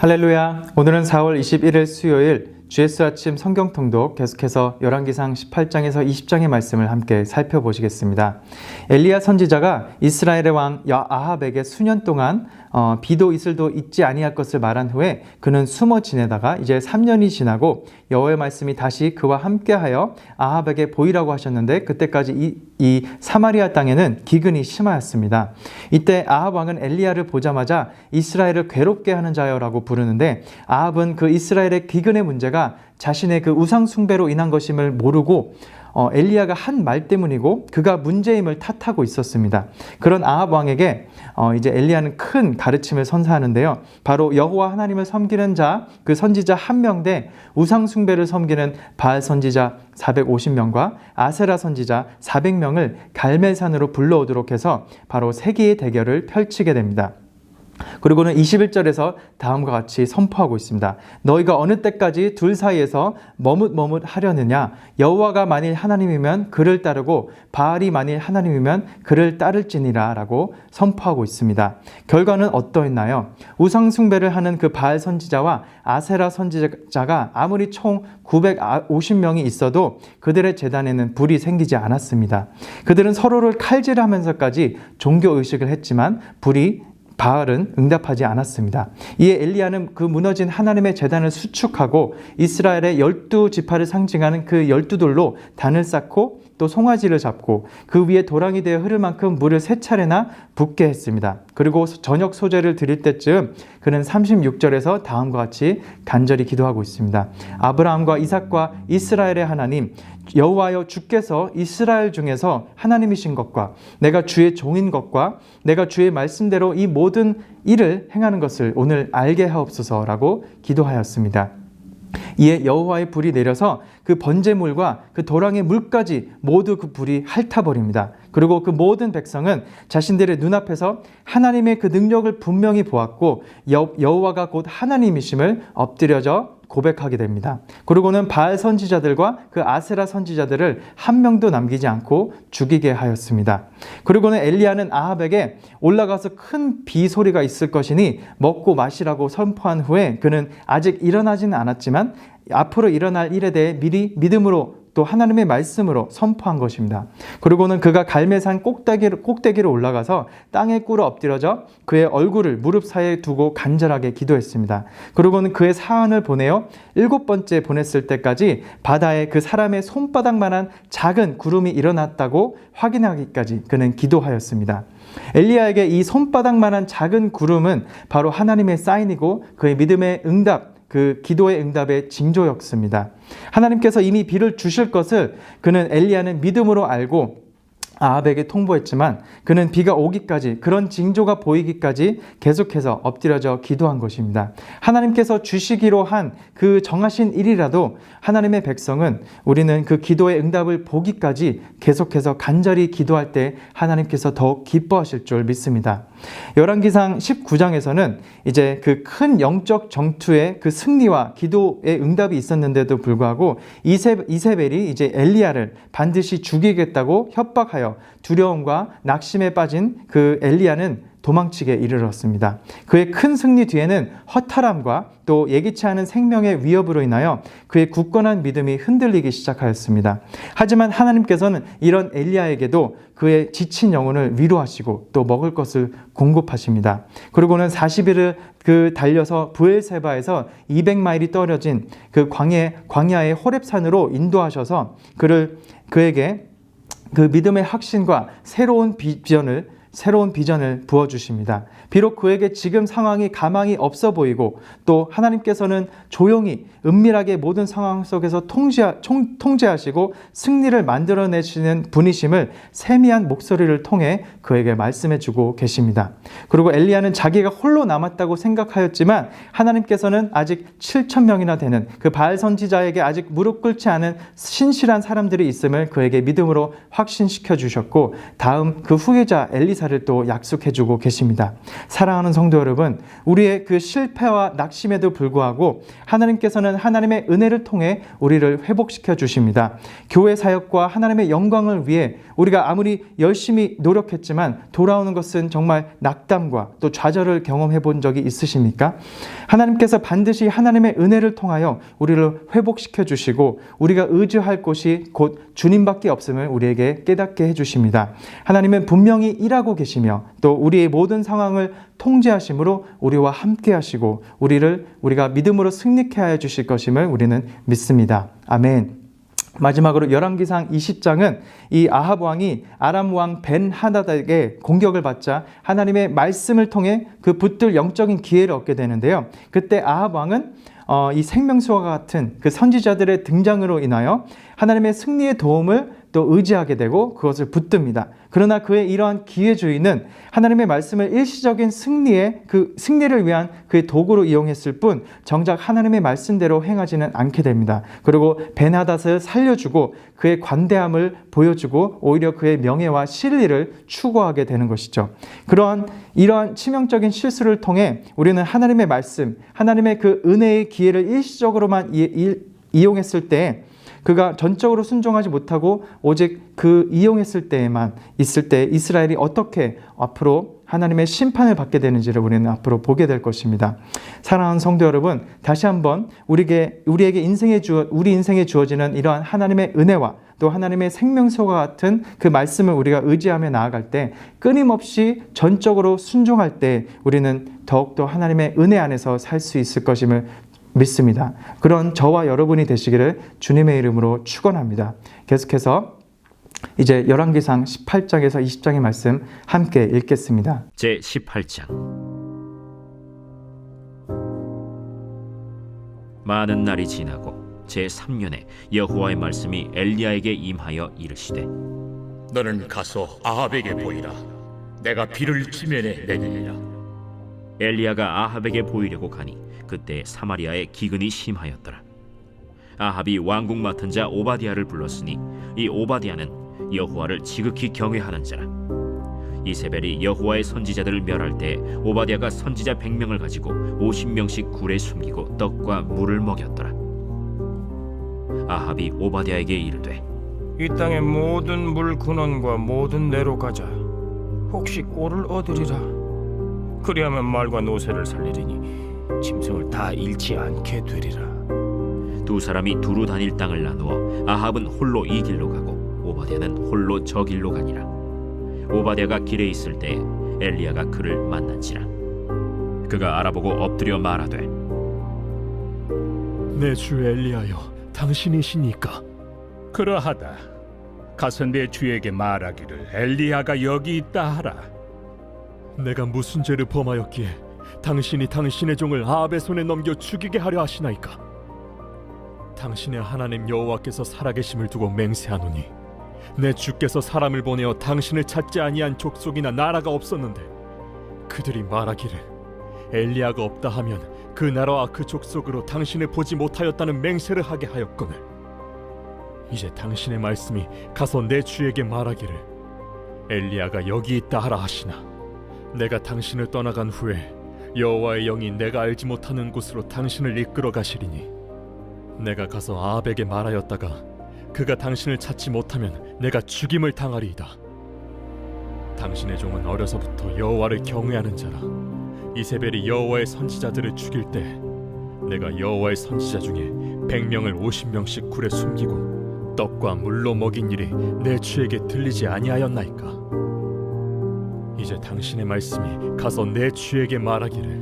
할렐루야. 오늘은 4월 21일 수요일 GS 아침 성경 통독 계속해서 열왕기상 18장에서 20장의 말씀을 함께 살펴보시겠습니다. 엘리야 선지자가 이스라엘의 왕 아합에게 수년 동안 비도 이슬도 있지 아니할 것을 말한 후에 그는 숨어 지내다가 이제 3년이 지나고 여호와의 말씀이 다시 그와 함께하여 아합에게 보이라고 하셨는데 그때까지 이 사마리아 땅에는 기근이 심하였습니다. 이때 아합 왕은 엘리야를 보자마자 이스라엘을 괴롭게 하는 자여라고 부르는데 아합은 그 이스라엘의 기근의 문제가 자신의 그 우상 숭배로 인한 것임을 모르고 엘리야가 한 말 때문이고 그가 문제임을 탓하고 있었습니다. 그런 아합 왕에게 이제 엘리야는 큰 가르침을 선사하는데요. 바로 여호와 하나님을 섬기는 자, 그 선지자 1명 대 우상 숭배를 섬기는 바알 선지자 450명과 아세라 선지자 400명을 갈멜산으로 불러오도록 해서 바로 세기의 대결을 펼치게 됩니다. 그리고는 21절에서 다음과 같이 선포하고 있습니다. 너희가 어느 때까지 둘 사이에서 머뭇머뭇 하려느냐? 여호와가 만일 하나님이면 그를 따르고 바알이 만일 하나님이면 그를 따를지니라 라고 선포하고 있습니다. 결과는 어떠했나요? 우상 숭배를 하는 그 바알 선지자와 아세라 선지자가 아무리 총 950명이 있어도 그들의 제단에는 불이 생기지 않았습니다. 그들은 서로를 칼질하면서까지 종교의식을 했지만 바알은 응답하지 않았습니다. 이에 엘리야는 그 무너진 하나님의 제단을 수축하고 이스라엘의 12지파를 상징하는 그 12돌로 단을 쌓고 또 송아지를 잡고 그 위에 도랑이 되어 흐를 만큼 물을 3차례나 붓게 했습니다. 그리고 저녁 소제를 드릴 때쯤 그는 36절에서 다음과 같이 간절히 기도하고 있습니다. 아브라함과 이삭과 이스라엘의 하나님 여호와여, 주께서 이스라엘 중에서 하나님이신 것과 내가 주의 종인 것과 내가 주의 말씀대로 이 모든 일을 행하는 것을 오늘 알게 하옵소서라고 기도하였습니다. 이에 여호와의 불이 내려서 그 번제물과 그 도랑의 물까지 모두 그 불이 핥아버립니다. 그리고 그 모든 백성은 자신들의 눈앞에서 하나님의 그 능력을 분명히 보았고 여호와가 곧 하나님이심을 엎드려져 고백하게 됩니다. 그리고는 바알 선지자들과 그 아세라 선지자들을 한 명도 남기지 않고 죽이게 하였습니다. 그리고는 엘리야는 아합에게 올라가서 큰 비 소리가 있을 것이니 먹고 마시라고 선포한 후에 그는 아직 일어나지는 않았지만 앞으로 일어날 일에 대해 미리 믿음으로 또 하나님의 말씀으로 선포한 것입니다. 그리고는 그가 갈멜산 꼭대기로 올라가서 땅에 꿇어 엎드려져 그의 얼굴을 무릎 사이에 두고 간절하게 기도했습니다. 그리고는 그의 사환을 보내어 7번째 보냈을 때까지 바다에 그 사람의 손바닥만한 작은 구름이 일어났다고 확인하기까지 그는 기도하였습니다. 엘리야에게 이 손바닥만한 작은 구름은 바로 하나님의 사인이고 그의 믿음의 응답, 그 기도의 응답의 징조였습니다. 하나님께서 이미 비를 주실 것을 엘리야는 믿음으로 알고 아합에게 통보했지만 그는 비가 오기까지 그런 징조가 보이기까지 계속해서 엎드려져 기도한 것입니다. 하나님께서 주시기로 한 그 정하신 일이라도 하나님의 백성은 우리는 그 기도의 응답을 보기까지 계속해서 간절히 기도할 때 하나님께서 더욱 기뻐하실 줄 믿습니다. 열왕기상 19장에서는 이제 그 큰 영적 정투의 그 승리와 기도의 응답이 있었는데도 불구하고 이세벨이 이제 엘리야를 반드시 죽이겠다고 협박하여 두려움과 낙심에 빠진 그 엘리야는 도망치게 이르렀습니다. 그의 큰 승리 뒤에는 허탈함과 또 예기치 않은 생명의 위협으로 인하여 그의 굳건한 믿음이 흔들리기 시작하였습니다. 하지만 하나님께서는 이런 엘리야에게도 그의 지친 영혼을 위로하시고 또 먹을 것을 공급하십니다. 그리고는 40일을 달려서 브엘세바에서 200마일이 떨어진 그 광야의 호렙산으로 인도하셔서 그에게 그 믿음의 확신과 새로운 비전을 부어주십니다. 비록 그에게 지금 상황이 가망이 없어 보이고 또 하나님께서는 조용히 은밀하게 모든 상황 속에서 통제하시고 승리를 만들어내시는 분이심을 세미한 목소리를 통해 그에게 말씀해주고 계십니다. 그리고 엘리야는 자기가 홀로 남았다고 생각하였지만 하나님께서는 아직 7,000명이나 되는 그 바알 선지자에게 아직 무릎 꿇지 않은 신실한 사람들이 있음을 그에게 믿음으로 확신시켜 주셨고 다음 그 후계자 엘리사 의사를 또 약속해주고 계십니다. 사랑하는 성도 여러분, 우리의 그 실패와 낙심에도 불구하고 하나님께서는 하나님의 은혜를 통해 우리를 회복시켜 주십니다. 교회 사역과 하나님의 영광을 위해 우리가 아무리 열심히 노력했지만 돌아오는 것은 정말 낙담과 또 좌절을 경험해 본 적이 있으십니까? 하나님께서 반드시 하나님의 은혜를 통하여 우리를 회복시켜 주시고 우리가 의지할 곳이 곧 주님밖에 없음을 우리에게 깨닫게 해주십니다. 하나님은 분명히 일하고 계시며 또 우리의 모든 상황을 통제하심으로 우리와 함께 하시고 우리가 믿음으로 승리케 하여 주실 것임을 우리는 믿습니다. 아멘. 마지막으로 열왕기상 20장은 이 아합 왕이 아람 왕 벤하닷에게 공격을 받자 하나님의 말씀을 통해 그 붙들 영적인 기회를 얻게 되는데요. 그때 아합 왕은 이 생명수와 같은 그 선지자들의 등장으로 인하여 하나님의 승리의 도움을 또 의지하게 되고 그것을 붙듭니다. 그러나 그의 이러한 기회주의는 하나님의 말씀을 일시적인 승리를 위한 그의 도구로 이용했을 뿐 정작 하나님의 말씀대로 행하지는 않게 됩니다. 그리고 벤하닷을 살려주고 그의 관대함을 보여주고 오히려 그의 명예와 신리를 추구하게 되는 것이죠. 이러한 치명적인 실수를 통해 우리는 하나님의 말씀, 하나님의 그 은혜의 기회를 일시적으로만 이용했을 때 그가 전적으로 순종하지 못하고 오직 그 이용했을 때에만 있을 때 이스라엘이 어떻게 앞으로 하나님의 심판을 받게 되는지를 우리는 앞으로 보게 될 것입니다. 사랑하는 성도 여러분, 다시 한번 우리에게 우리 인생에 주어지는 이러한 하나님의 은혜와 또 하나님의 생명수와 같은 그 말씀을 우리가 의지하며 나아갈 때 끊임없이 전적으로 순종할 때 우리는 더욱더 하나님의 은혜 안에서 살 수 있을 것임을 믿습니다. 그런 저와 여러분이 되시기를 주님의 이름으로 축원합니다. 계속해서 이제 열왕기상 18장에서 20장의 말씀 함께 읽겠습니다. 제 18장. 많은 날이 지나고 제 3년에 여호와의 말씀이 엘리야에게 임하여 이르시되 너는 가서 아합에게 보이라. 내가 비를 지면에 내리리라. 엘리야가 아합에게 보이려고 가니 그때 사마리아에 기근이 심하였더라. 아합이 왕궁 맡은 자 오바댜를 불렀으니 이 오바댜는 여호와를 지극히 경외하는 자라. 이세벨이 여호와의 선지자들을 멸할 때 오바댜가 선지자 100명을 가지고 50명씩 굴에 숨기고 떡과 물을 먹였더라. 아합이 오바댜에게 이르되 이 땅의 모든 물 근원과 모든 내로 가자. 혹시 꼴을 얻으리라. 그리하면 말과 노새를 살리리니 짐승을 다 잃지 않게 되리라. 두 사람이 두루 다닐 땅을 나누어 아합은 홀로 이 길로 가고 오바댜는 홀로 저 길로 가니라. 오바댜가 길에 있을 때 엘리야가 그를 만난지라. 그가 알아보고 엎드려 말하되 내 주 엘리야여, 당신이시니까? 그러하다. 가서 내 주에게 말하기를 엘리야가 여기 있다 하라. 내가 무슨 죄를 범하였기에 당신이 당신의 종을 아합의 손에 넘겨 죽이게 하려 하시나이까? 당신의 하나님 여호와께서 살아계심을 두고 맹세하노니 내 주께서 사람을 보내어 당신을 찾지 아니한 족속이나 나라가 없었는데 그들이 말하기를 엘리야가 없다 하면 그 나라와 그 족속으로 당신을 보지 못하였다는 맹세를 하게 하였거늘 이제 당신의 말씀이 가서 내 주에게 말하기를 엘리야가 여기 있다 하라 하시나 내가 당신을 떠나간 후에 여호와의 영이 내가 알지 못하는 곳으로 당신을 이끌어 가시리니 내가 가서 아합에게 말하였다가 그가 당신을 찾지 못하면 내가 죽임을 당하리이다. 당신의 종은 어려서부터 여호와를 경외하는 자라. 이세벨이 여호와의 선지자들을 죽일 때 내가 여호와의 선지자 중에 100명을 50명씩 굴에 숨기고 떡과 물로 먹인 일이 내 주에게 들리지 아니하였나이까? 이제 당신의 말씀이 가서 내 주에게 말하기를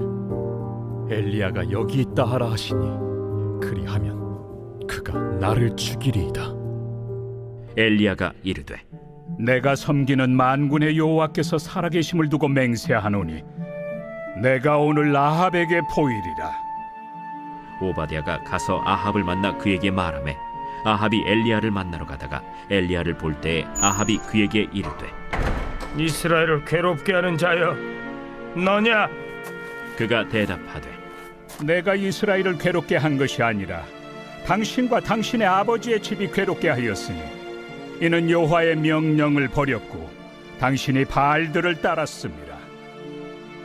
엘리야가 여기 있다 하라 하시니 그리하면 그가 나를 죽이리이다. 엘리야가 이르되 내가 섬기는 만군의 여호와께서 살아계심을 두고 맹세하노니 내가 오늘 아합에게 보이리라. 오바댜가 가서 아합을 만나 그에게 말하매 아합이 엘리야를 만나러 가다가 엘리야를 볼 때에 아합이 그에게 이르되 이스라엘을 괴롭게 하는 자여, 너냐? 그가 대답하되 내가 이스라엘을 괴롭게 한 것이 아니라 당신과 당신의 아버지의 집이 괴롭게 하였으니 이는 여호와의 명령을 버렸고 당신이 바알들을 따랐습니다.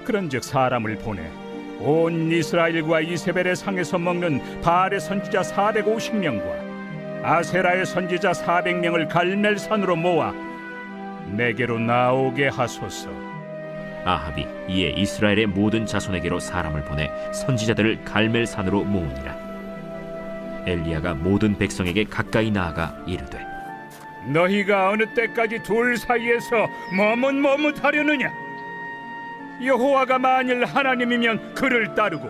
그런즉 사람을 보내 온 이스라엘과 이세벨의 상에서 먹는 바알의 선지자 450명과 아세라의 선지자 400명을 갈멜산으로 모아 내게로 나오게 하소서. 아합이 이에 이스라엘의 모든 자손에게로 사람을 보내 선지자들을 갈멜산으로 모으니라. 엘리야가 모든 백성에게 가까이 나아가 이르되 너희가 어느 때까지 둘 사이에서 머뭇머뭇하려느냐? 여호와가 만일 하나님이면 그를 따르고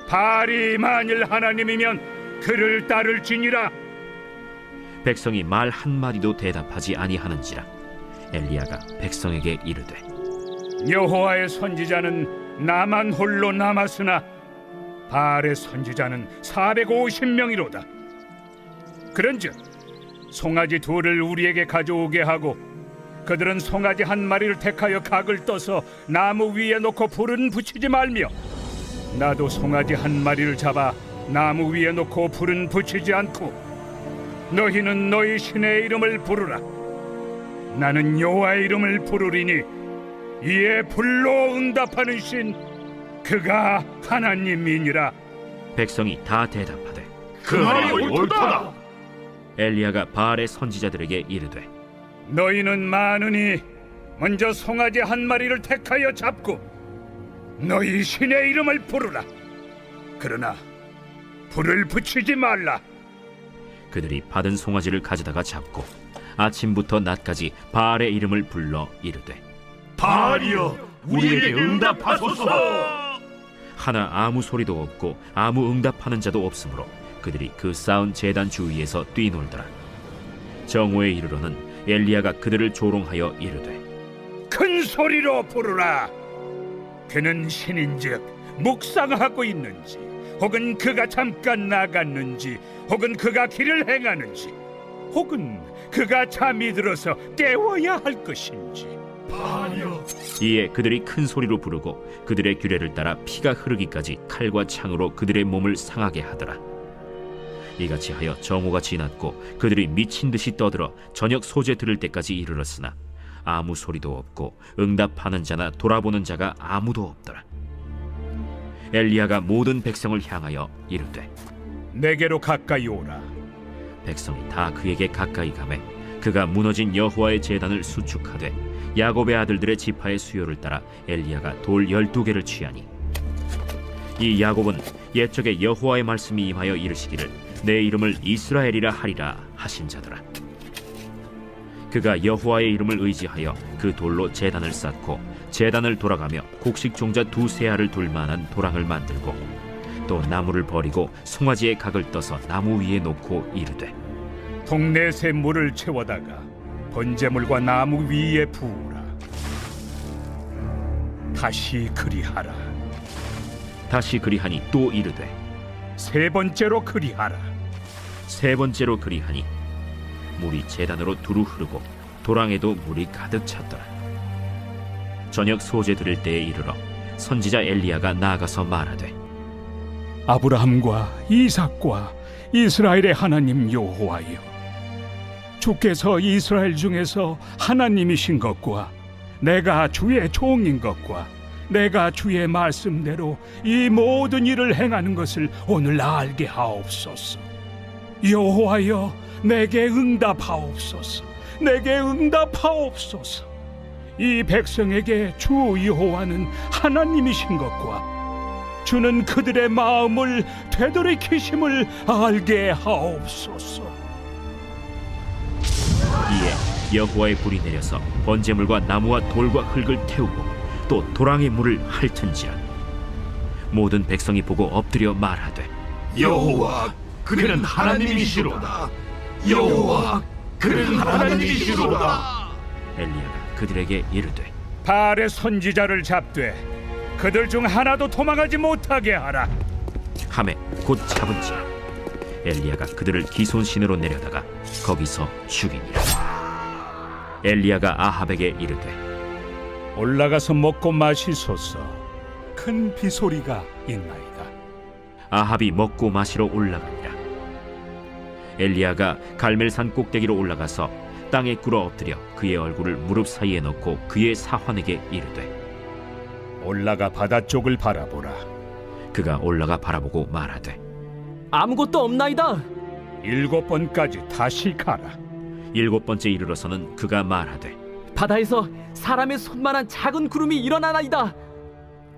바알이 만일 하나님이면 그를 따를지니라. 백성이 말 한마디도 대답하지 아니하는지라. 엘리야가 백성에게 이르되 여호와의 선지자는 나만 홀로 남았으나 바알의 선지자는 450명이로다. 그런즉 송아지 둘을 우리에게 가져오게 하고 그들은 송아지 한 마리를 택하여 각을 떠서 나무 위에 놓고 불은 붙이지 말며 나도 송아지 한 마리를 잡아 나무 위에 놓고 불은 붙이지 않고 너희는 너희 신의 이름을 부르라. 나는 여호와의 이름을 부르리니 이에 불로 응답하는 신 그가 하나님이니라. 백성이 다 대답하되 그 말이 옳도다. 엘리야가 바알의 선지자들에게 이르되 너희는 많으니 먼저 송아지 한 마리를 택하여 잡고 너희 신의 이름을 부르라. 그러나 불을 붙이지 말라. 그들이 받은 송아지를 가져다가 잡고 아침부터 낮까지 바알의 이름을 불러 이르되 바알이여, 우리에게 응답하소서. 하나 아무 소리도 없고 아무 응답하는 자도 없으므로 그들이 그 쌓은 제단 주위에서 뛰놀더라. 정오에 이르러는 엘리야가 그들을 조롱하여 이르되 큰 소리로 부르라. 그는 신인즉 묵상하고 있는지 혹은 그가 잠깐 나갔는지 혹은 그가 길을 행하는지 혹은 그가 잠이 들어서 깨워야 할 것인지. 바알이여, 이에 그들이 큰 소리로 부르고 그들의 규례를 따라 피가 흐르기까지 칼과 창으로 그들의 몸을 상하게 하더라. 이같이 하여 정오가 지났고 그들이 미친 듯이 떠들어 저녁 소재 들을 때까지 이르렀으나 아무 소리도 없고 응답하는 자나 돌아보는 자가 아무도 없더라. 엘리야가 모든 백성을 향하여 이르되 내게로 가까이 오라. 백성이 다 그에게 가까이 가매 그가 무너진 여호와의 제단을 수축하되 야곱의 아들들의 지파의 수요를 따라 엘리야가 돌 12개를 취하니 이 야곱은 옛적에 여호와의 말씀이 임하여 이르시기를 내 이름을 이스라엘이라 하리라 하신 자더라. 그가 여호와의 이름을 의지하여 그 돌로 제단을 쌓고 제단을 돌아가며 곡식 종자 2 알을 둘 만한 도랑을 만들고 또 나무를 버리고 송아지의 각을 떠서 나무 위에 놓고 이르되 동네 새 물을 채워다가 번제물과 나무 위에 부으라. 다시 그리하라. 다시 그리하니 또 이르되 3번째로 그리하라. 3번째로 그리하니 물이 제단으로 두루 흐르고 도랑에도 물이 가득 찼더라. 저녁 소재 드릴 때에 이르러 선지자 엘리야가 나아가서 말하되 아브라함과 이삭과 이스라엘의 하나님 여호와여, 주께서 이스라엘 중에서 하나님이신 것과 내가 주의 종인 것과 내가 주의 말씀대로 이 모든 일을 행하는 것을 오늘 알게 하옵소서. 여호와여, 내게 응답하옵소서. 내게 응답하옵소서. 이 백성에게 주 여호와는 하나님이신 것과 주는 그들의 마음을 되돌이키심을 알게 하옵소서. 이에 여호와의 불이 내려서 번제물과 나무와 돌과 흙을 태우고 또 도랑의 물을 핥은지라. 모든 백성이 보고 엎드려 말하되 여호와, 그는 하나님이시로다. 여호와, 그는 하나님이시로다. 엘리야가 그들에게 이르되 바알의 선지자를 잡되 그들 중 하나도 도망하지 못하게 하라. 하매 곧 잡은지라. 엘리야가 그들을 기손신으로 내려다가 거기서 죽이니라. 엘리야가 아합에게 이르되 올라가서 먹고 마시소서. 큰 비소리가 있나이다. 아합이 먹고 마시러 올라가니라. 엘리야가 갈멜산 꼭대기로 올라가서 땅에 꿇어 엎드려 그의 얼굴을 무릎 사이에 넣고 그의 사환에게 이르되 올라가 바다 쪽을 바라보라. 그가 올라가 바라보고 말하되 아무것도 없나이다. 7번까지 다시 가라. 7번째 이르러서는 그가 말하되 바다에서 사람의 손만한 작은 구름이 일어나나이다.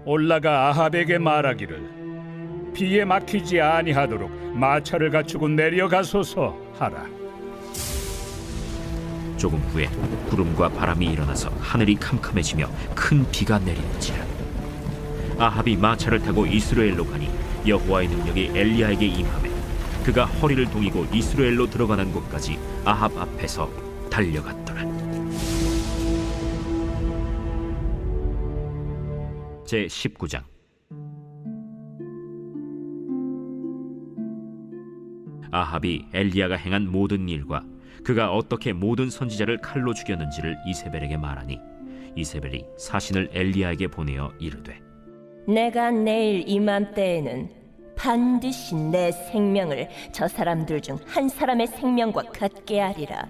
올라가 아합에게 말하기를 비에 막히지 아니하도록 마차를 갖추고 내려가소서 하라. 조금 후에 구름과 바람이 일어나서 하늘이 캄캄해지며 큰 비가 내리는지라. 아합이 마차를 타고 이스라엘로 가니 여호와의 능력이 엘리야에게 임하매 그가 허리를 동이고 이스라엘로 들어가는 곳까지 아합 앞에서 달려갔더라. 제 19장. 아합이 엘리야가 행한 모든 일과 그가 어떻게 모든 선지자를 칼로 죽였는지를 이세벨에게 말하니 이세벨이 사신을 엘리야에게 보내어 이르되 내가 내일 이맘때에는 반드시 내 생명을 저 사람들 중 한 사람의 생명과 같게 하리라.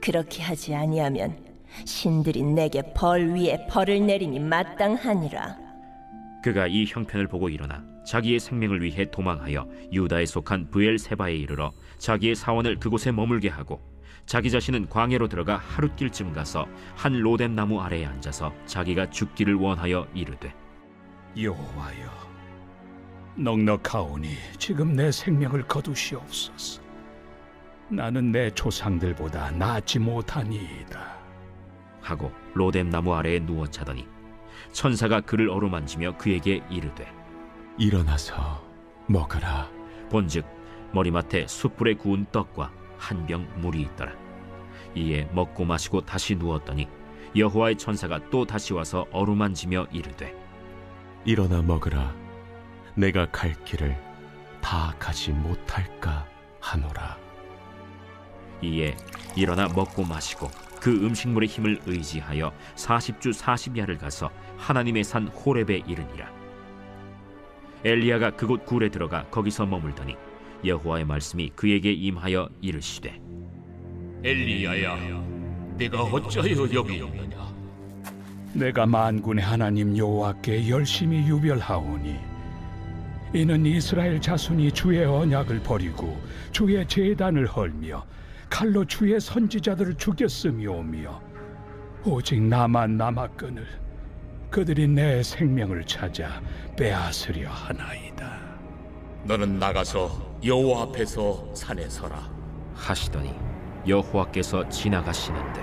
그렇게 하지 아니하면 신들이 내게 벌 위에 벌을 내림이 마땅하니라. 그가 이 형편을 보고 일어나 자기의 생명을 위해 도망하여 유다에 속한 브엘세바에 이르러 자기의 사원을 그곳에 머물게 하고 자기 자신은 광야로 들어가 하룻길쯤 가서 한 로뎀 나무 아래에 앉아서 자기가 죽기를 원하여 이르되 여호와여, 넉넉하오니 지금 내 생명을 거두시옵소서. 나는 내 조상들보다 낫지 못하니이다. 하고 로뎀 나무 아래에 누워 자더니 천사가 그를 어루만지며 그에게 이르되 일어나서 먹으라. 본즉 머리맡에 숯불에 구운 떡과 한 병 물이 있더라. 이에 먹고 마시고 다시 누웠더니 여호와의 천사가 또 다시 와서 어루만지며 이르되 일어나 먹으라. 내가 갈 길을 다 가지 못할까 하노라. 이에 일어나 먹고 마시고 그 음식물의 힘을 의지하여 40주 40야를 가서 하나님의 산 호렙에 이르니라. 엘리야가 그곳 굴에 들어가 거기서 머물더니 여호와의 말씀이 그에게 임하여 이르시되 엘리야야, 네가 어찌하여 여기 있느냐? 내가 만군의 하나님 여호와께 열심히 유별하오니 이는 이스라엘 자손이 주의 언약을 버리고 주의 제단을 헐며 칼로 주의 선지자들을 죽였음이오며 오직 나만 남았거늘 그들이 내 생명을 찾아 빼앗으려 하나이다. 너는 나가서 여호와 앞에서 산에 서라. 하시더니 여호와께서 지나가시는데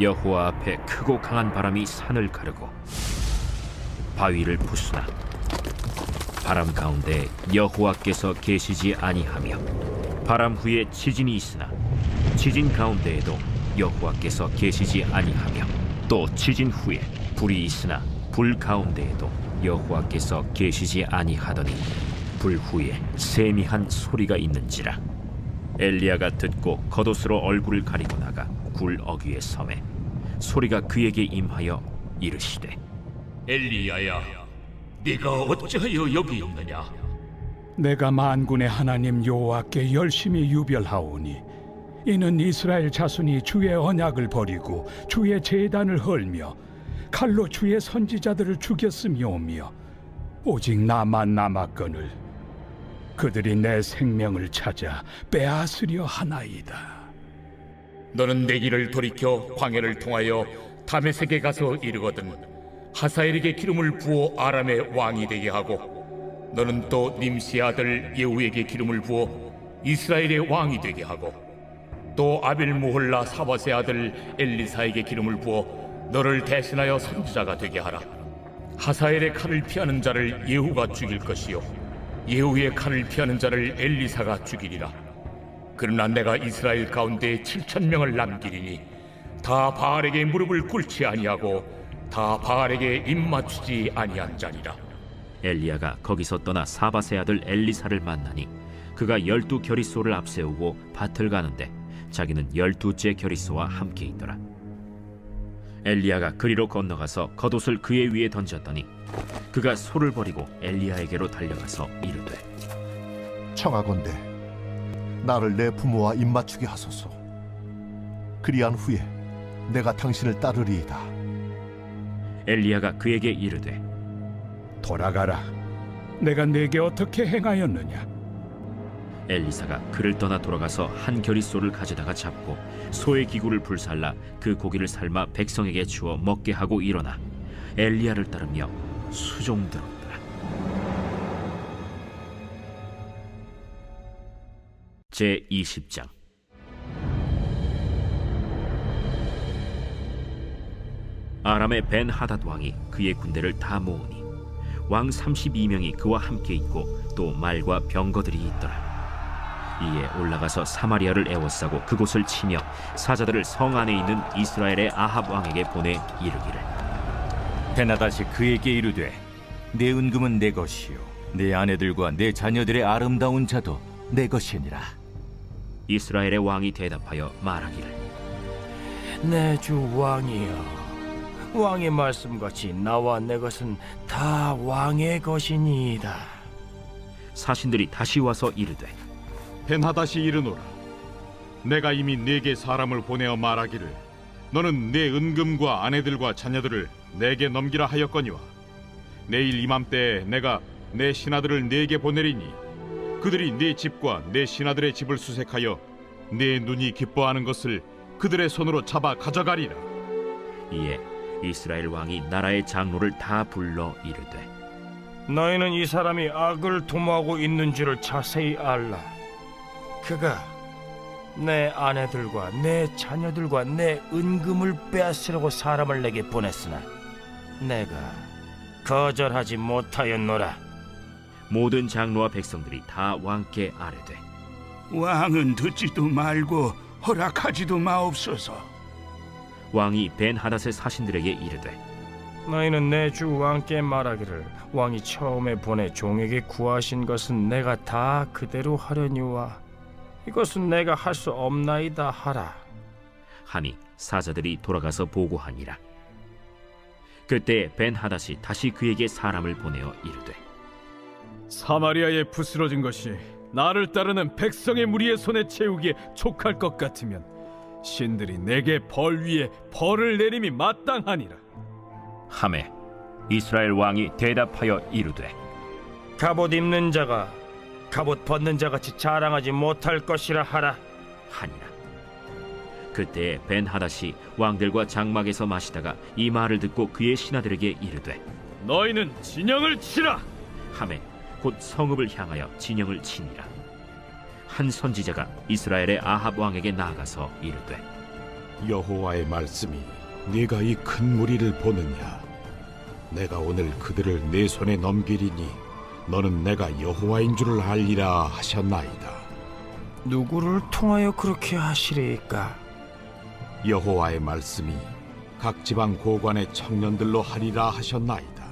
여호와 앞에 크고 강한 바람이 산을 가르고 바위를 부수나 바람 가운데 여호와께서 계시지 아니하며 바람 후에 지진이 있으나 지진 가운데에도 여호와께서 계시지 아니하며 또 지진 후에 불이 있으나 불 가운데에도 여호와께서 계시지 아니하더니 불 후에 세미한 소리가 있는지라. 엘리야가 듣고 겉옷으로 얼굴을 가리고 나가 굴 어귀에 섬에 소리가 그에게 임하여 이르시되 엘리야야, 네가 어찌하여 여기 있느냐? 내가 만군의 하나님 여호와께 열심히 유별하오니 이는 이스라엘 자손이 주의 언약을 버리고 주의 제단을 헐며 칼로 주의 선지자들을 죽였음이오며 오직 나만 남았거늘 그들이 내 생명을 찾아 빼앗으려 하나이다. 너는 내 길을 돌이켜 광야를 통하여 다메섹에 가서 이르거든 하사엘에게 기름을 부어 아람의 왕이 되게 하고 너는 또 님시의 아들 예후에게 기름을 부어 이스라엘의 왕이 되게 하고 또 아벨무홀라 사밧의 아들 엘리사에게 기름을 부어 너를 대신하여 선지자가 되게 하라. 하사엘의 칼을 피하는 자를 예후가 죽일 것이요 예후의 칼을 피하는 자를 엘리사가 죽이리라. 그러나 내가 이스라엘 가운데 7,000명을 남기리니 다 바알에게 무릎을 꿇지 아니하고 다 바알에게 입맞추지 아니한 자니라. 엘리야가 거기서 떠나 사밧의 아들 엘리사를 만나니 그가 12겨리소를 앞세우고 밭을 가는데 자기는 12째 겨리소와 함께 있더라. 엘리야가 그리로 건너가서 겉옷을 그의 위에 던졌더니 그가 소를 버리고 엘리야에게로 달려가서 이르되 청하건대 나를 내 부모와 입맞추게 하소서. 그리한 후에 내가 당신을 따르리이다. 엘리야가 그에게 이르되 돌아가라. 내가 네게 어떻게 행하였느냐? 엘리사가 그를 떠나 돌아가서 한 겨릿소를 가져다가 잡고 소의 기구를 불살라 그 고기를 삶아 백성에게 주어 먹게 하고 일어나 엘리야를 따르며 수종들었더라. 제 20장. 아람의 벤 하닷 왕이 그의 군대를 다 모으니 왕 32명이 그와 함께 있고 또 말과 병거들이 있더라. 이에 올라가서 사마리아를 에워싸고 그곳을 치며 사자들을 성 안에 있는 이스라엘의 아합 왕에게 보내 이르기를 베나다시 그에게 이르되 내 은금은 내 것이요 내 아내들과 내 자녀들의 아름다운 자도 내 것이니라. 이스라엘의 왕이 대답하여 말하기를 내 주 왕이여, 왕의 말씀같이 나와 내 것은 다 왕의 것이니이다. 사신들이 다시 와서 이르되 벤하닷이 이르노라. 내가 이미 네게 사람을 보내어 말하기를 너는 내 은금과 아내들과 자녀들을 내게 넘기라 하였거니와 내일 이맘때에 내가 내 신하들을 네게 보내리니 그들이 네 집과 내 신하들의 집을 수색하여 네 눈이 기뻐하는 것을 그들의 손으로 잡아 가져가리라. 이에 이스라엘 왕이 나라의 장로를 다 불러 이르되 너희는 이 사람이 악을 도모하고 있는 줄을 자세히 알라. 그가 내 아내들과 내 자녀들과 내 은금을 빼앗으려고 사람을 내게 보냈으나 내가 거절하지 못하였노라. 모든 장로와 백성들이 다 왕께 아뢰되 왕은 듣지도 말고 허락하지도 마옵소서. 왕이 벤하닷의 사신들에게 이르되 너희는 내 주 왕께 말하기를 왕이 처음에 보내 종에게 구하신 것은 내가 다 그대로 하려니와 이것은 내가 할 수 없나이다 하라. 하니 사자들이 돌아가서 보고하니라. 그때 벤하닷이 다시 그에게 사람을 보내어 이르되 사마리아에 부스러진 것이 나를 따르는 백성의 무리의 손에 채우기에 족할 것 같으면 신들이 내게 벌 위에 벌을 내림이 마땅하니라. 하매 이스라엘 왕이 대답하여 이르되 갑옷 입는 자가 갑옷 벗는 자같이 자랑하지 못할 것이라 하라. 하니라. 그때 벤하닷이 왕들과 장막에서 마시다가 이 말을 듣고 그의 신하들에게 이르되 너희는 진영을 치라. 하매 곧 성읍을 향하여 진영을 치니라. 한 선지자가 이스라엘의 아합 왕에게 나아가서 이르되 여호와의 말씀이 네가 이 큰 무리를 보느냐? 내가 오늘 그들을 내 손에 넘기리니 너는 내가 여호와인 줄을 알리라 하셨나이다. 누구를 통하여 그렇게 하시리까? 여호와의 말씀이 각 지방 고관의 청년들로 하리라 하셨나이다.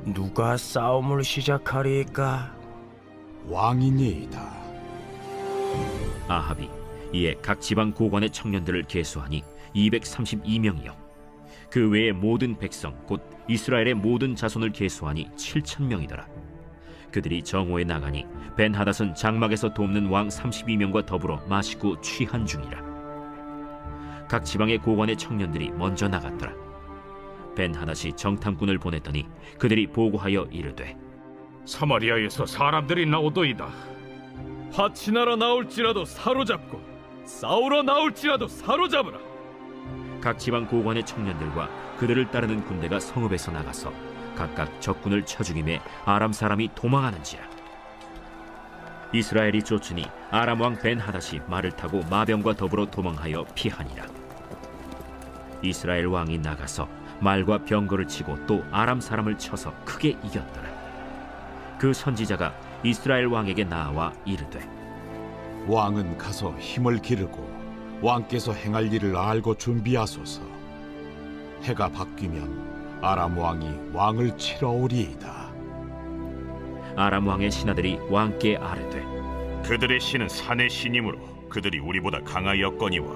누가 싸움을 시작하리까? 왕이니이다. 아합이 이에 각 지방 고관의 청년들을 계수하니 232명이요 그 외의 모든 백성 곧 이스라엘의 모든 자손을 계수하니 7,000명이더라. 그들이 정오에 나가니 벤하닷은 장막에서 돕는 왕 32명과 더불어 마시고 취한 중이라. 각 지방의 고관의 청년들이 먼저 나갔더라. 벤하닷이 정탐꾼을 보냈더니 그들이 보고하여 이르되 사마리아에서 사람들이 나오도이다. 파치나러 나올지라도 사로잡고 싸우러 나올지라도 사로잡으라. 각 지방 고관의 청년들과 그들을 따르는 군대가 성읍에서 나가서 각각 적군을 쳐 죽임에 아람 사람이 도망하는지라. 이스라엘이 쫓으니 아람 왕 벤하닷이 말을 타고 마병과 더불어 도망하여 피하니라. 이스라엘 왕이 나가서 말과 병거를 치고 또 아람 사람을 쳐서 크게 이겼더라. 그 선지자가 이스라엘 왕에게 나와 이르되 왕은 가서 힘을 기르고 왕께서 행할 일을 알고 준비하소서. 해가 바뀌면 아람 왕이 왕을 치러 오리이다. 아람 왕의 신하들이 왕께 아뢰되 그들의 신은 산의 신이므로 그들이 우리보다 강하였거니와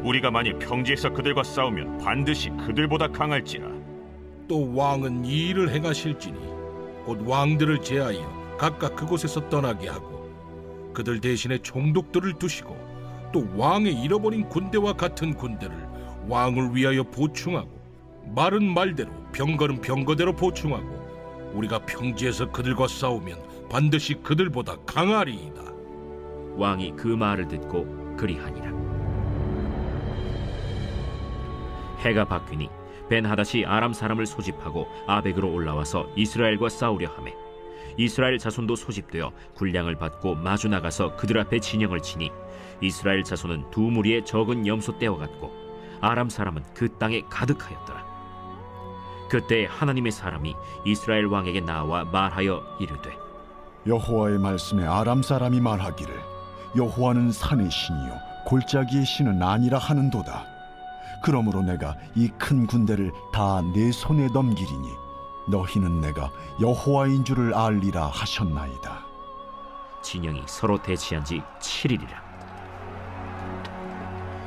우리가 만일 평지에서 그들과 싸우면 반드시 그들보다 강할지라. 또 왕은 이 일을 행하실지니 곧 왕들을 제하여 각각 그곳에서 떠나게 하고 그들 대신에 총독들을 두시고 또 왕의 잃어버린 군대와 같은 군대를 왕을 위하여 보충하고, 말은 말대로 병거는 병거대로 보충하고, 우리가 평지에서 그들과 싸우면 반드시 그들보다 강하리이다. 왕이 그 말을 듣고 그리하니라. 해가 바뀌니 벤하닷이 아람 사람을 소집하고 아벡으로 올라와서 이스라엘과 싸우려 하매, 이스라엘 자손도 소집되어 군량을 받고 마주 나가서 그들 앞에 진영을 치니, 이스라엘 자손은 두 무리의 적은 염소 떼와 같고 아람 사람은 그 땅에 가득하였더라. 그때 하나님의 사람이 이스라엘 왕에게 나와 말하여 이르되, 여호와의 말씀에 아람 사람이 말하기를 여호와는 산의 신이요 골짜기의 신은 아니라 하는도다. 그러므로 내가 이 큰 군대를 다 내 손에 넘기리니 너희는 내가 여호와인 줄을 알리라 하셨나이다. 진영이 서로 대치한 지 7일이라.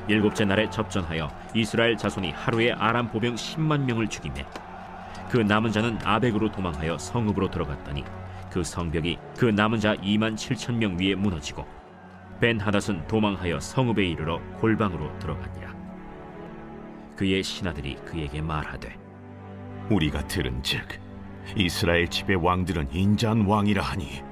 일곱째 날에 접전하여 이스라엘 자손이 하루에 아람 보병 10만 명을 죽이매, 그 남은 자는 아벡으로 도망하여 성읍으로 들어갔더니 그 성벽이 그 남은 자 2만 7천 명 위에 무너지고, 벤하닷은 도망하여 성읍에 이르러 골방으로 들어가니라. 그의 신하들이 그에게 말하되, 우리가 들은즉 이스라엘 집의 왕들은 인자한 왕이라 하니,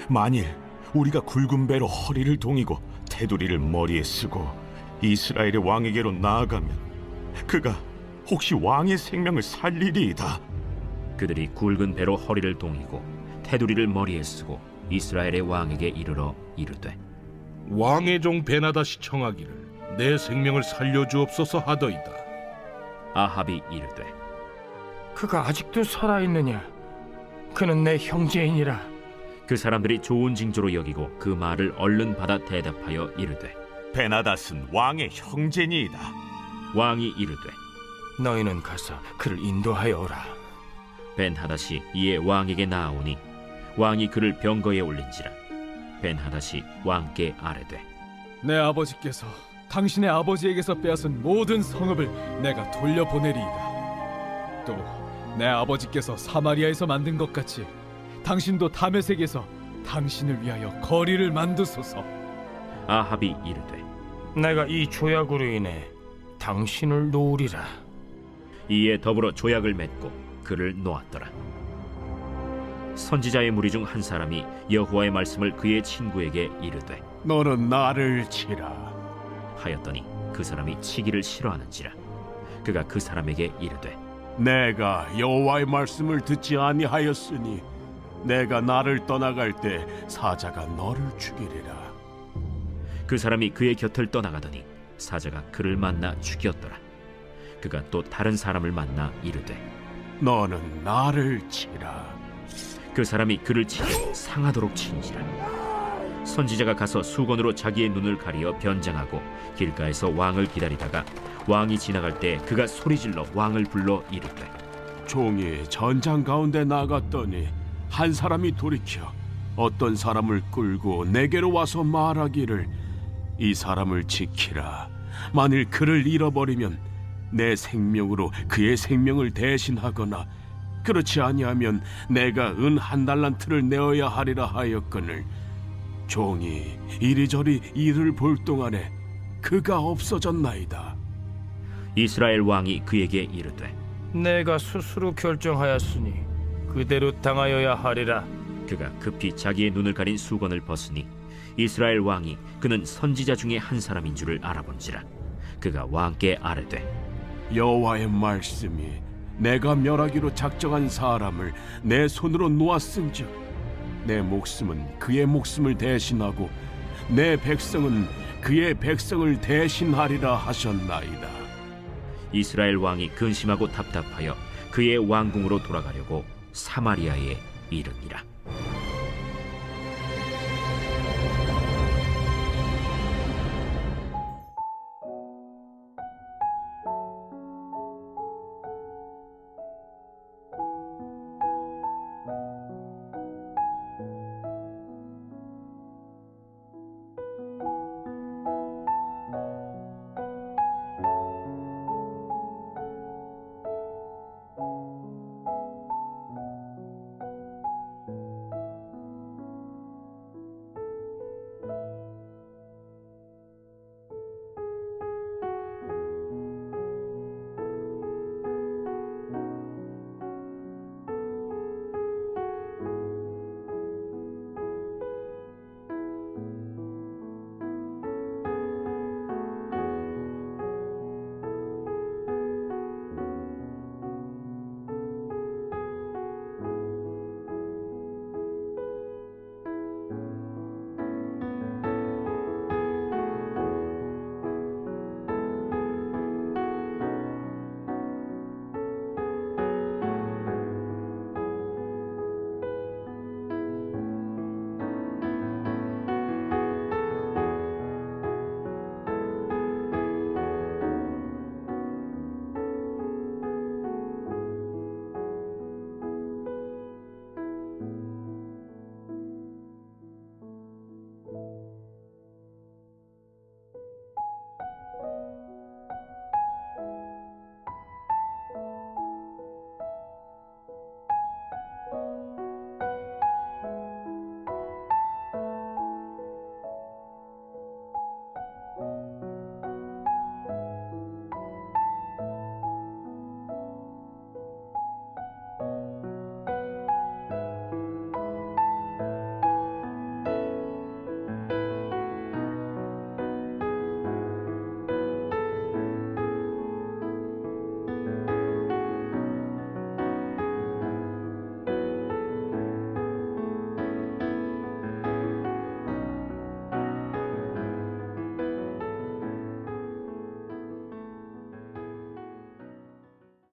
만일 우리가 굵은 배로 허리를 동이고 테두리를 머리에 쓰고 이스라엘의 왕에게로 나아가면 그가 혹시 왕의 생명을 살리리이다. 그들이 굵은 배로 허리를 동이고 테두리를 머리에 쓰고 이스라엘의 왕에게 이르러 이르되, 왕의 종 베나닷이 청하기를 내 생명을 살려주옵소서 하더이다. 아합이 이르되, 그가 아직도 살아있느냐? 그는 내 형제이니라. 그 사람들이 좋은 징조로 여기고 그 말을 얼른 받아 대답하여 이르되, 베나닷은 왕의 형제니이다. 왕이 이르되, 너희는 가서 그를 인도하여 오라. 벤하닷이 이에 왕에게 나아오니 왕이 그를 병거에 올린지라. 벤하닷이 왕께 아뢰되, 내 아버지께서 당신의 아버지에게서 빼앗은 모든 성읍을 내가 돌려보내리이다. 또 내 아버지께서 사마리아에서 만든 것 같이 당신도 다메섹에서 당신을 위하여 거리를 만드소서. 아합이 이르되, 내가 이 조약으로 인해 당신을 놓으리라. 이에 더불어 조약을 맺고 그를 놓았더라. 선지자의 무리 중 한 사람이 여호와의 말씀을 그의 친구에게 이르되, 너는 나를 치라 하였더니 그 사람이 치기를 싫어하는지라. 그가 그 사람에게 이르되, 내가 여호와의 말씀을 듣지 아니하였으니 내가 나를 떠나갈 때 사자가 너를 죽이리라. 그 사람이 그의 곁을 떠나가더니 사자가 그를 만나 죽였더라. 그가 또 다른 사람을 만나 이르되, 너는 나를 치라. 그 사람이 그를 치되 상하도록 친지라. 선지자가 가서 수건으로 자기의 눈을 가리어 변장하고 길가에서 왕을 기다리다가 왕이 지나갈 때 그가 소리질러 왕을 불러 이르되, 종이 전장 가운데 나갔더니 한 사람이 돌이켜 어떤 사람을 끌고 내게로 와서 말하기를 이 사람을 지키라. 만일 그를 잃어버리면 내 생명으로 그의 생명을 대신하거나 그렇지 아니하면 내가 은 1달란트를 내어야 하리라 하였거늘 종이 이리저리 이를 볼 동안에 그가 없어졌나이다. 이스라엘 왕이 그에게 이르되, 내가 스스로 결정하였으니 그대로 당하여야 하리라. 그가 급히 자기의 눈을 가린 수건을 벗으니 이스라엘 왕이 그는 선지자 중에 한 사람인 줄을 알아본지라. 그가 왕께 아뢰되, 여호와의 말씀이 내가 멸하기로 작정한 사람을 내 손으로 놓았은즉 내 목숨은 그의 목숨을 대신하고 내 백성은 그의 백성을 대신하리라 하셨나이다. 이스라엘 왕이 근심하고 답답하여 그의 왕궁으로 돌아가려고 사마리아에 이르니라.